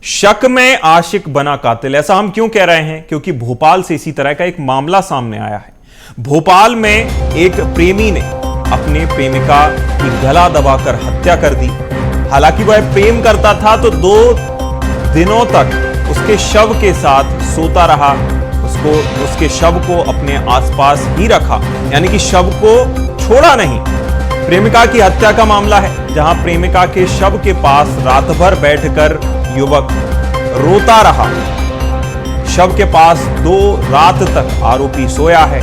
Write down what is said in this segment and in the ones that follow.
शक में आशिक बना कातिल। ऐसा हम क्यों कह रहे हैं? क्योंकि भोपाल से इसी तरह का एक मामला सामने आया है। भोपाल में एक प्रेमी ने अपने प्रेमिका की गला दबाकर हत्या कर दी। हालांकि वह प्रेम करता था तो 2 दिनों तक उसके शव के साथ सोता रहा, उसके शव को अपने आसपास ही रखा, यानी कि शव को छोड़ा नहीं। प्रेमिका की हत्या का मामला है, जहां प्रेमिका के शव के पास रात भर बैठकर युवक रोता रहा। शव के पास 2 रात तक आरोपी सोया है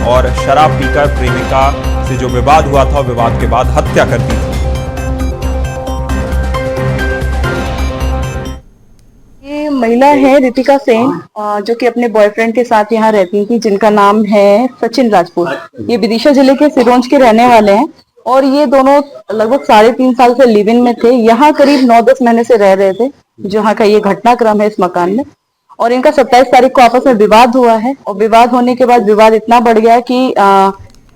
और शराब पीकर प्रेमिका से जो विवाद हुआ था, विवाद के बाद हत्या कर दी थी। ये महिला है रितिका सेन, जो कि अपने बॉयफ्रेंड के साथ यहाँ रहती थी, जिनका नाम है सचिन राजपूत। ये विदिशा जिले के सिरोंज के रहने वाले हैं और ये दोनों लगभग 3.5 साल से लिव इन में थे। यहाँ करीब 9-10 महीने से रह रहे थे, जहाँ का ये घटनाक्रम है इस मकान में। और इनका 27 तारीख को आपस में विवाद हुआ है और विवाद होने के बाद विवाद इतना बढ़ गया कि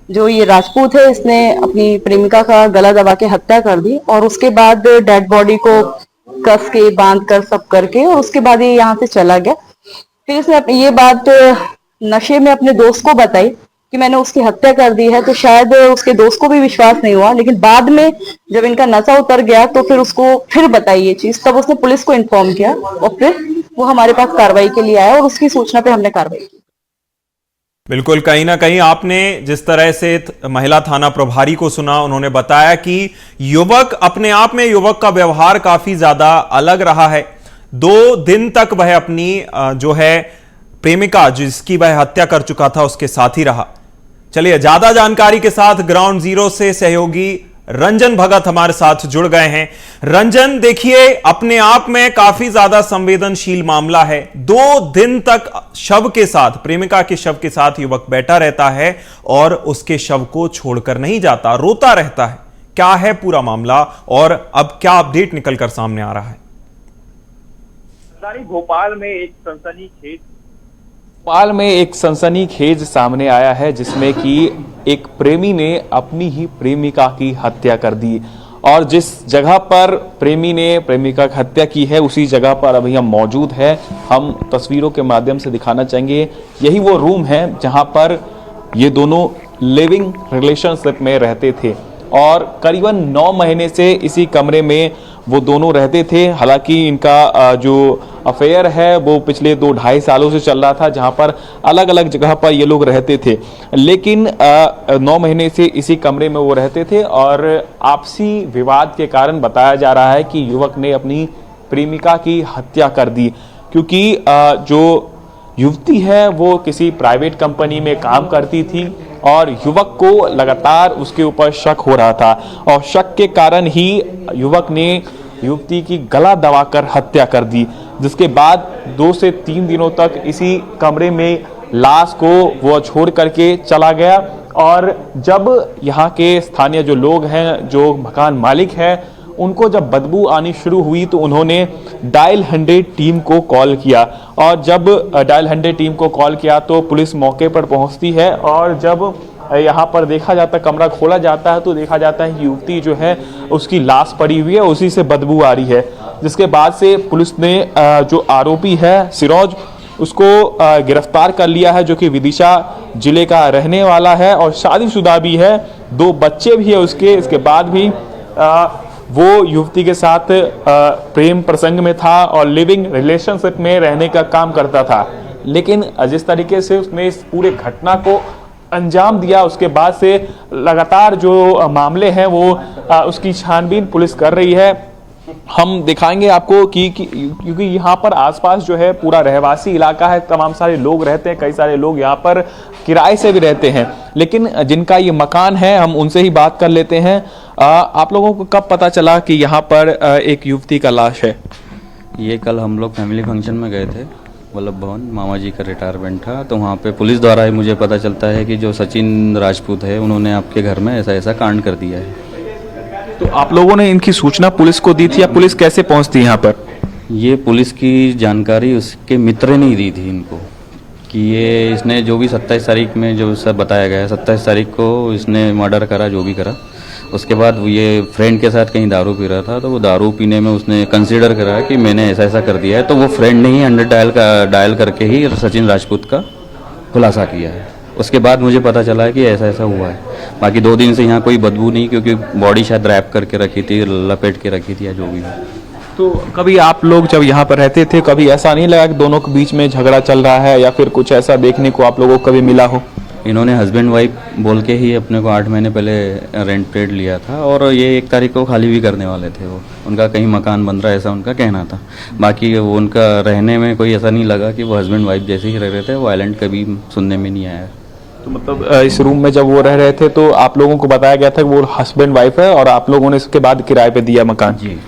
जो ये राजपूत है, इसने अपनी प्रेमिका का गला दबा के हत्या कर दी और उसके बाद डेड बॉडी को कस के बांध कर सब करके और उसके बाद ये यहाँ से चला गया। फिर इसने ये बात नशे में अपने दोस्त को बताई कि मैंने उसकी हत्या कर दी है, तो शायद उसके दोस्त को भी विश्वास नहीं हुआ। लेकिन बाद में जब इनका नशा उतर गया तो फिर उसको फिर बताई ये चीज, तब उसने पुलिस को इन्फॉर्म किया और फिर वो हमारे पास कार्रवाई के लिए आया और उसकी सूचना पे हमने कार्रवाई की। बिल्कुल, कहीं ना कहीं आपने जिस तरह से महिला थाना प्रभारी को सुना, उन्होंने बताया कि युवक अपने आप में, युवक का व्यवहार काफी ज्यादा अलग रहा है। 2 दिन तक वह अपनी जो है प्रेमिका, जिसकी वह हत्या कर चुका था, उसके साथ ही रहा। चलिए, ज्यादा जानकारी के साथ ग्राउंड जीरो से सहयोगी रंजन भगत हमारे साथ जुड़ गए हैं। रंजन, देखिए, अपने आप में काफी ज्यादा संवेदनशील मामला है। 2 दिन तक शव के साथ, प्रेमिका के शव के साथ युवक बैठा रहता है और उसके शव को छोड़कर नहीं जाता, रोता रहता है। क्या है पूरा मामला और अब क्या अपडेट निकलकर सामने आ रहा है? भोपाल में एक सनसनीखेज सामने आया है, जिसमें कि एक प्रेमी ने अपनी ही प्रेमिका की हत्या कर दी। और जिस जगह पर प्रेमी ने प्रेमिका की हत्या की है, उसी जगह पर अभी हम मौजूद है। हम तस्वीरों के माध्यम से दिखाना चाहेंगे, यही वो रूम है जहां पर ये दोनों लिविंग रिलेशनशिप में रहते थे और करीबन 9 महीने से इसी कमरे में वो दोनों रहते थे। हालांकि इनका जो अफेयर है वो पिछले 2-2.5 सालों से चल रहा था, जहां पर अलग अलग जगह पर ये लोग रहते थे। लेकिन 9 महीने से इसी कमरे में वो रहते थे और आपसी विवाद के कारण बताया जा रहा है कि युवक ने अपनी प्रेमिका की हत्या कर दी, क्योंकि जो युवती है वो किसी प्राइवेट कंपनी में काम करती थी और युवक को लगातार उसके ऊपर शक हो रहा था और शक के कारण ही युवक ने युवती की गला दबाकर हत्या कर दी, जिसके बाद 2 से 3 दिनों तक इसी कमरे में लाश को वो छोड़ करके चला गया। और जब यहाँ के स्थानीय जो लोग हैं, जो मकान मालिक हैं, उनको जब बदबू आनी शुरू हुई तो उन्होंने डायल 100 टीम को कॉल किया और जब डायल 100 टीम को कॉल किया तो पुलिस मौके पर पहुंचती है और जब यहाँ पर देखा जाता है, कमरा खोला जाता है, तो देखा जाता है युवती जो है उसकी लाश पड़ी हुई है, उसी से बदबू आ रही है। जिसके बाद से पुलिस ने जो आरोपी है सिरोज, उसको गिरफ्तार कर लिया है, जो कि विदिशा जिले का रहने वाला है और शादीशुदा भी है, 2 बच्चे भी है उसके। इसके बाद भी वो युवती के साथ प्रेम प्रसंग में था और लिविंग रिलेशनशिप में रहने का काम करता था। लेकिन जिस तरीके से उसने इस पूरे घटना को अंजाम दिया, उसके बाद से लगातार जो मामले हैं वो उसकी छानबीन पुलिस कर रही है। हम दिखाएंगे आपको कि क्योंकि यहाँ पर आसपास जो है पूरा रहवासी इलाका है, तमाम सारे लोग रहते हैं, कई सारे लोग यहाँ पर किराए से भी रहते हैं। लेकिन जिनका ये मकान है, हम उनसे ही बात कर लेते हैं। आप लोगों को कब पता चला कि यहाँ पर एक युवती का लाश है? ये कल हम लोग फैमिली फंक्शन में गए थे, वल्लभ भवन, मामा जी का रिटायरमेंट था, तो वहाँ पे पुलिस द्वारा ही मुझे पता चलता है कि जो सचिन राजपूत है, उन्होंने आपके घर में ऐसा ऐसा कांड कर दिया है। तो आप लोगों ने इनकी सूचना पुलिस को दी थी या पुलिस कैसे पहुंचती यहाँ पर? ये पुलिस की जानकारी उसके मित्र ने ही दी थी इनको कि ये इसने जो भी 27 तारीख में जो सब बताया गया है, 27 तारीख को इसने मर्डर करा, जो भी करा, उसके बाद वो ये फ्रेंड के साथ कहीं दारू पी रहा था, तो वो दारू पीने में उसने कंसिडर करा कि मैंने ऐसा ऐसा कर दिया है, तो वो फ्रेंड ने ही 100 डायल करके ही सचिन राजपूत का खुलासा किया है। उसके बाद मुझे पता चला है कि ऐसा ऐसा हुआ है। बाकी 2 दिन से यहाँ कोई बदबू नहीं, क्योंकि बॉडी शायद रैप करके रखी थी, लपेट के रखी थी या जो भी हो। तो कभी आप लोग जब यहाँ पर रहते थे, कभी ऐसा नहीं लगा कि दोनों के बीच में झगड़ा चल रहा है या फिर कुछ ऐसा देखने को आप लोगों को कभी मिला हो? इन्होंने हस्बैंड वाइफ बोल के ही अपने को 8 महीने पहले रेंट पेड लिया था, और ये 1 तारीख को खाली भी करने वाले थे। वो उनका कहीं मकान बन रहा है, ऐसा उनका कहना था। बाकी वो उनका रहने में कोई ऐसा नहीं लगा कि वो हस्बैंड वाइफ जैसे ही रह रहे थे। वायलेंट कभी सुनने में नहीं आया। तो मतलब इस रूम में जब वो रह रहे थे तो आप लोगों को बताया गया था कि वो हस्बैंड वाइफ है और आप लोगों ने इसके बाद किराए पे दिया मकान? जी।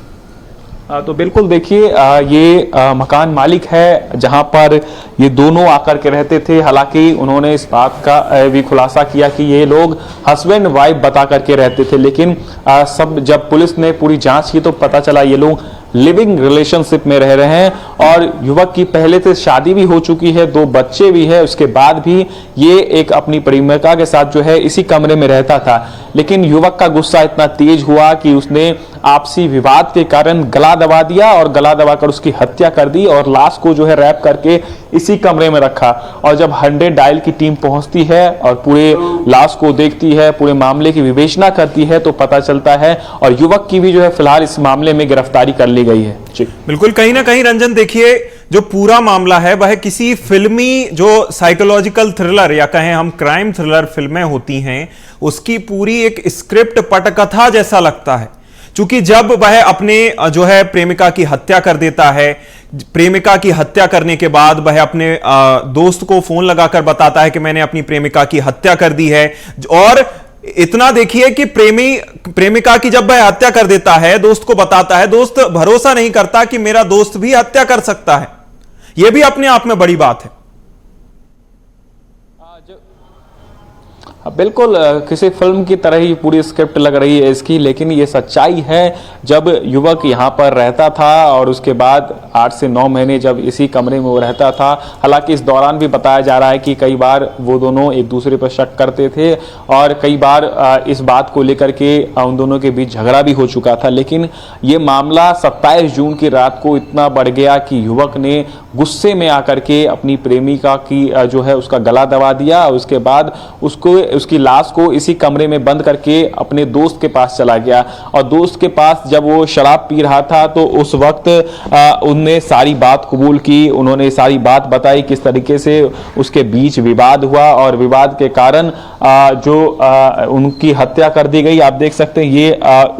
तो बिल्कुल देखिए, ये मकान मालिक है जहां पर ये दोनों आकर के रहते थे। हालांकि उन्होंने इस बात का भी खुलासा किया कि ये लोग हस्बैंड वाइफ बता करके रहते थे, लेकिन सब जब पुलिस ने पूरी जांच की तो पता चला ये लोग लिविंग रिलेशनशिप में रह रहे हैं और युवक की पहले से शादी भी हो चुकी है, 2 बच्चे भी है। उसके बाद भी ये एक अपनी प्रेमिका के साथ जो है इसी कमरे में रहता था। लेकिन युवक का गुस्सा इतना तेज हुआ कि उसने आपसी विवाद के कारण गला दबा दिया और गला दबाकर उसकी हत्या कर दी और लाश को जो है रैप करके इसी कमरे में रखा। और जब 100 डायल की टीम पहुंचती है और पूरे लाश को देखती है, पूरे मामले की विवेचना करती है, तो पता चलता है और युवक की भी जो है फिलहाल इस मामले में गिरफ्तारी कर ली गई है। जी बिल्कुल, कहीं ना कहीं रंजन देखिए, जो पूरा मामला है वह किसी फिल्मी जो साइकोलॉजिकल थ्रिलर या कहें हम क्राइम थ्रिलर फिल्में होती हैं उसकी पूरी एक स्क्रिप्ट पटकथा जैसा लगता है। क्योंकि जब वह अपने जो है प्रेमिका की हत्या कर देता है, प्रेमिका की हत्या करने के बाद वह अपने दोस्त को फोन लगाकर बताता है कि मैंने अपनी प्रेमिका की हत्या कर दी है। और इतना देखिए कि प्रेमिका की जब वह हत्या कर देता है, दोस्त को बताता है, दोस्त भरोसा नहीं करता कि मेरा दोस्त भी हत्या कर सकता है। यह भी अपने आप में बड़ी बात है। बिल्कुल किसी फिल्म की तरह ही पूरी स्क्रिप्ट लग रही है इसकी, लेकिन ये सच्चाई है। जब युवक यहाँ पर रहता था और उसके बाद 8 से 9 महीने जब इसी कमरे में वो रहता था, हालांकि इस दौरान भी बताया जा रहा है कि कई बार वो दोनों एक दूसरे पर शक करते थे और कई बार इस बात को लेकर के उन दोनों के बीच झगड़ा भी हो चुका था। लेकिन ये मामला 27 जून की रात को इतना बढ़ गया कि युवक ने गुस्से में आकर के अपनी प्रेमिका की जो है उसका गला दबा दिया और उसके बाद उसकी लाश को इसी कमरे में बंद करके अपने दोस्त के पास चला गया। और दोस्त के पास जब वो शराब पी रहा था तो उस वक्त उनने सारी बात कबूल की, उन्होंने सारी बात बताई किस तरीके से उसके बीच विवाद हुआ और विवाद के कारण उनकी हत्या कर दी गई। आप देख सकते हैं ये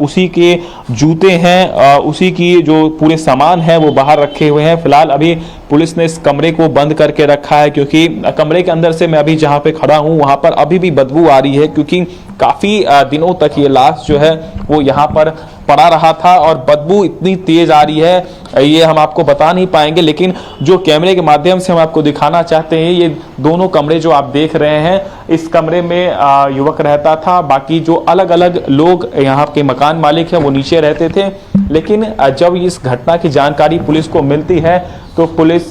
उसी के जूते हैं, उसी की जो पूरे सामान है वो बाहर रखे हुए हैं। फिलहाल अभी पुलिस ने इस कमरे को बंद करके रखा है, क्योंकि कमरे के अंदर से मैं अभी जहां पे खड़ा हूं वहां पर अभी भी बदबू आ रही है, क्योंकि काफी दिनों तक ये लाश जो है वो यहाँ पर पड़ा रहा था और बदबू इतनी तेज आ रही है ये हम आपको बता नहीं पाएंगे। लेकिन जो कैमरे के माध्यम से हम आपको दिखाना चाहते हैं, ये दोनों कमरे जो आप देख रहे हैं, इस कमरे में युवक रहता था, बाकी जो अलग अलग लोग यहाँ के मकान मालिक हैं वो नीचे रहते थे। लेकिन जब इस घटना की जानकारी पुलिस को मिलती है तो पुलिस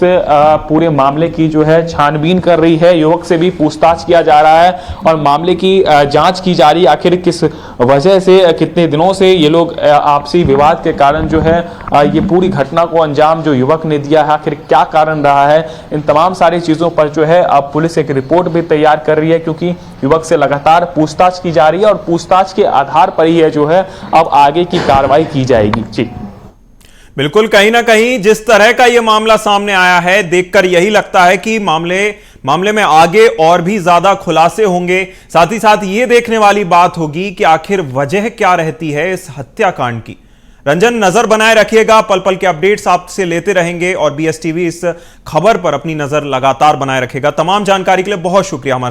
पूरे मामले की जो है छानबीन कर रही है, युवक से भी पूछताछ किया जा रहा है और मामले की जांच की जा रही है। आखिर किस वजह से, कितने दिनों से ये लोग आपसी विवाद के कारण जो है ये पूरी घटना को अंजाम जो युवक ने दिया है, आखिर क्या कारण रहा है, इन तमाम सारी चीजों पर जो है अब पुलिस एक रिपोर्ट भी तैयार कर रही है, क्योंकि युवक से लगातार पूछताछ की जा रही है और पूछताछ के आधार पर ही है जो है अब आगे की कार्रवाई की जाएगी। जी बिल्कुल, कहीं ना कहीं जिस तरह का यह मामला सामने आया है देखकर यही लगता है कि मामले में आगे और भी ज्यादा खुलासे होंगे। साथ ही साथ ये देखने वाली बात होगी कि आखिर वजह क्या रहती है इस हत्याकांड की। रंजन, नजर बनाए रखिएगा, पल पल के अपडेट्स आपसे लेते रहेंगे और BSTV इस खबर पर अपनी नजर लगातार बनाए रखेगा। तमाम जानकारी के लिए बहुत शुक्रिया हमारे साथ